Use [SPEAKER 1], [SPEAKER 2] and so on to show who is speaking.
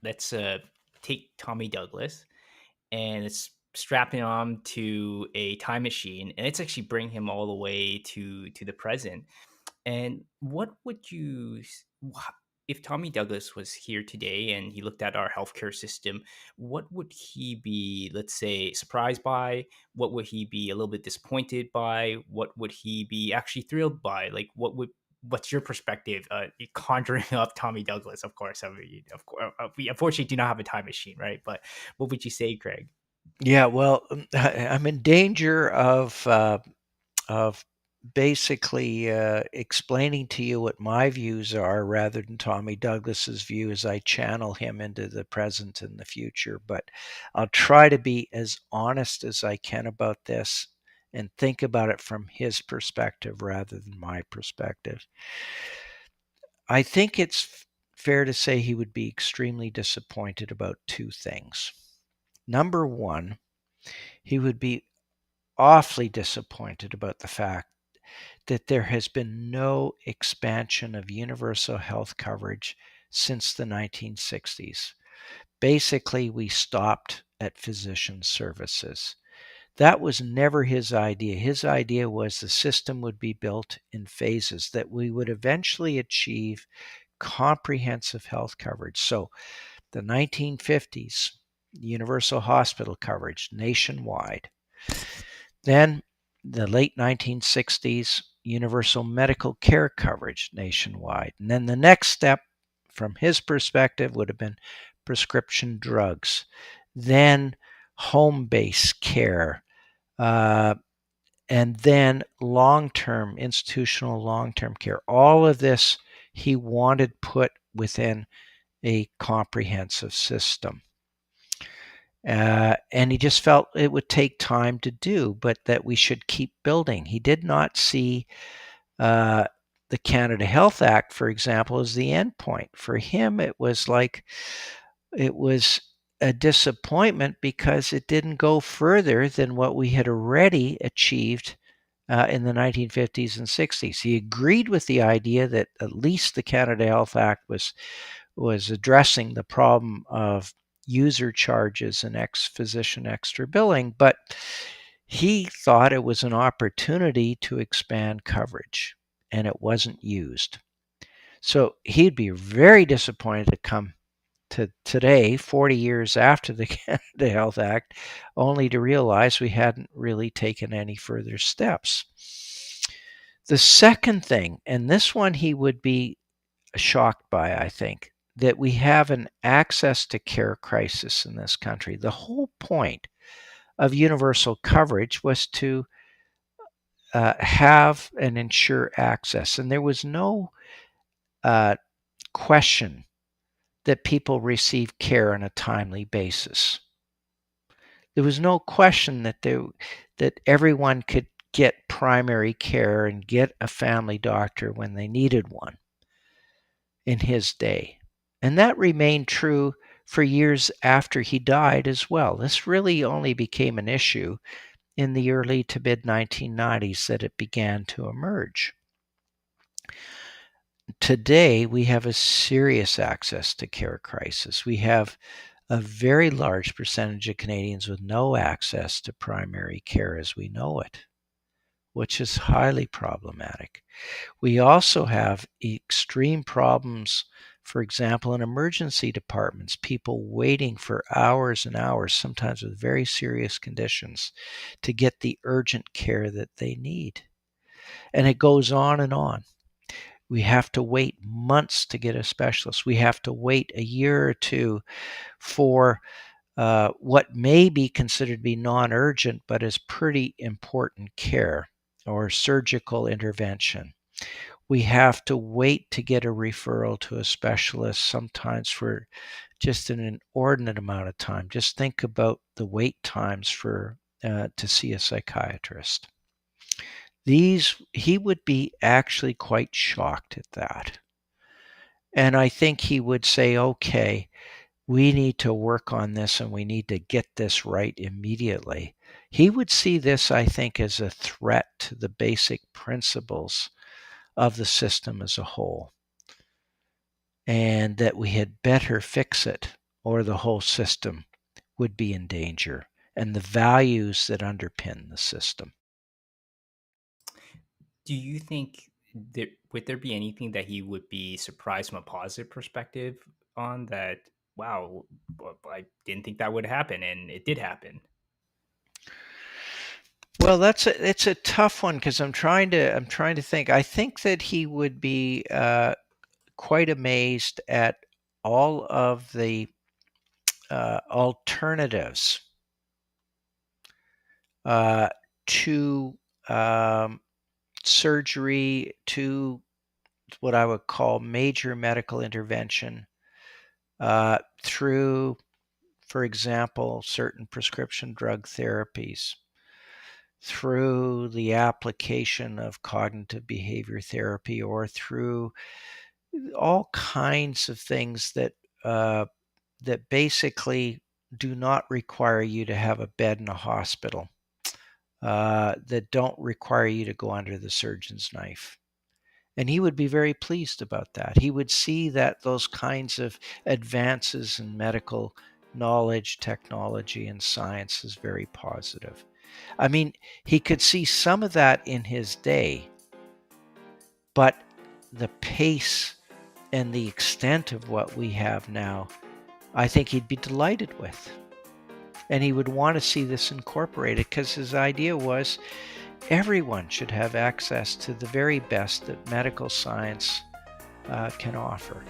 [SPEAKER 1] let's take Tommy Douglas and it's strapping on to a time machine, and it's actually bring him all the way to the present. And what would if Tommy Douglas was here today and he looked at our healthcare system, what would he be, let's say, surprised by? What would he be a little bit disappointed by? What would he be actually thrilled by? Like, what's your perspective? Conjuring up Tommy Douglas, of course. I mean, of course, we unfortunately do not have a time machine, right? But what would you say, Craig?
[SPEAKER 2] Yeah, well, I'm in danger of basically explaining to you what my views are rather than Tommy Douglas's views. I channel him into the present and the future, but I'll try to be as honest as I can about this and think about it from his perspective rather than my perspective. I think it's fair to say he would be extremely disappointed about two things. Number one, he would be awfully disappointed about the fact that there has been no expansion of universal health coverage since the 1960s. Basically, we stopped at physician services. That was never his idea. His idea was the system would be built in phases, that we would eventually achieve comprehensive health coverage. So, the 1950s, universal hospital coverage nationwide. Then the late 1960s, universal medical care coverage nationwide. And then the next step, from his perspective, would have been prescription drugs, then home based care, uh, and then long term, institutional long term care. All of this he wanted put within a comprehensive system. And he just felt it would take time to do, but that we should keep building. He did not see uh, the Canada Health Act, for example, as the end point. For him, it was a disappointment because it didn't go further than what we had already achieved in the 1950s and 60s. He agreed with the idea that at least the Canada Health Act was addressing the problem of user charges and physician extra billing, but he thought it was an opportunity to expand coverage, and it wasn't used. So he'd be very disappointed to come to today, 40 years after the Canada Health Act, only to realize we hadn't really taken any further steps. The second thing, and this one he would be shocked by, I think, that we have an access to care crisis in this country. The whole point of universal coverage was to have and ensure access. And there was no uh, question that people receive care on a timely basis. There was no question that everyone could get primary care and get a family doctor when they needed one in his day. And that remained true for years after he died as well. This really only became an issue in the early to mid 1990s that it began to emerge. Today, we have a serious access to care crisis. We have a very large percentage of Canadians with no access to primary care as we know it, which is highly problematic. We also have extreme problems, for example, in emergency departments, people waiting for hours and hours, sometimes with very serious conditions, to get the urgent care that they need. And it goes on and on. We have to wait months to get a specialist. We have to wait a year or two for what may be considered to be non urgent, but is pretty important care or surgical intervention. We have to wait to get a referral to a specialist, sometimes for just an inordinate amount of time. Just think about the wait times for to see a psychiatrist. He would be actually quite shocked at that. And I think he would say, okay, we need to work on this and we need to get this right immediately. He would see this, I think, as a threat to the basic principles of the system as a whole, and that we had better fix it or the whole system would be in danger, and the values that underpin the system.
[SPEAKER 1] Do you think would there be anything that he would be surprised from a positive perspective on that? Wow, I didn't think that would happen, and it did happen.
[SPEAKER 2] Well, it's a tough one because I'm trying to think. I think that he would be quite amazed at all of the alternatives uh, to um, surgery, to what I would call major medical intervention, through, for example, certain prescription drug therapies, through the application of cognitive behavior therapy, or through all kinds of things uh, that basically do not require you to have a bed in a hospital, that don't require you to go under the surgeon's knife. And he would be very pleased about that. He would see that those kinds of advances in medical knowledge, technology, and science is very positive. I mean, he could see some of that in his day, but the pace and the extent of what we have now, I think he'd be delighted with. And he would want to see this incorporated because his idea was everyone should have access to the very best that medical science can offer.